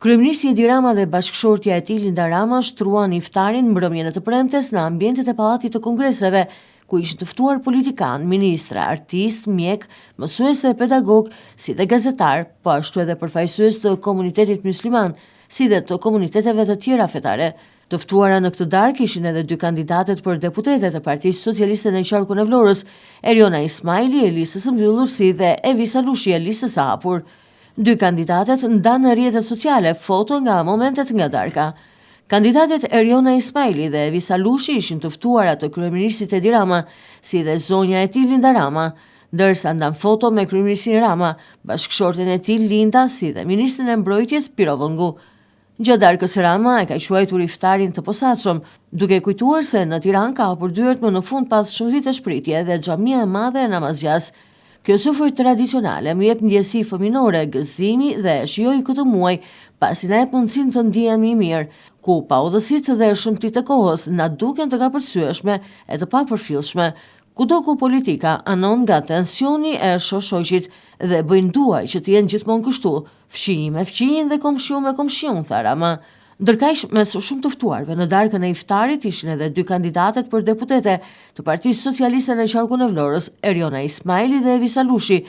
Kryeministri Edi Rama dhe bashkëshortja e tij Linda Rama shtruan iftarin mbrëmjen e të premtes në ambientet e Pallatit të Kongreseve, ku ishin të ftuar politikan, ministra, artist, mjek, mësues dhe pedagog, si dhe gazetar, po ashtu edhe përfaqësues të komunitetit musliman, si dhe të komuniteteve të tjera fetare. Të ftuara në këtë darkë ishin edhe dy kandidatet për deputete të Partisë Socialiste në qarkun e Vlorës, Eriona Ismaili e listës së mbyllur si dhe Evi Salushi e listës së hapur. Dy kandidatet ndanë në rrjetet sociale foto nga momentet nga darka. Kandidatet Eriona Ismaili dhe Evi Salushi ishin të ftuara të kryeministrit Edi Rama, si dhe zonja e tij Linda Rama, ndërsa ndan foto me kryeministrin Rama, bashkëshorten e tij Linda si dhe ministrin e mbrojtjes Piro Vëngu. Gjatë darkës Rama e ka quajtur iftarin të posaçëm, duke kujtuar se në Tiranë ka hapur dyert më në fund pas shumë vitesh pritje dhe xhamia e madhe e namazgjas. Kjo sufër tradicionale më jep ndjesi fëminore, gëzimi dhe e shijoj këtë muaj, pasi na jep mundësinë të ndihemi mirë, ku paudhësitë dhe shëmtitë e kohës na duken të kapërcyeshme e të papërfillshme. Kudo ku politika anon nga tensioni e shoqit dhe bëjnë duaj që të jenë gjithmonë kështu, fqinj me fqinj dhe komshiu me komshiun, tha Rama. Ndërkaq, mes shumë të ftuarve në darkën e iftarit ishin edhe dy kandidatet për deputete të Partisë Socialiste në qarkun e Vlorës, Eriona Ismaili dhe Evi Salushi,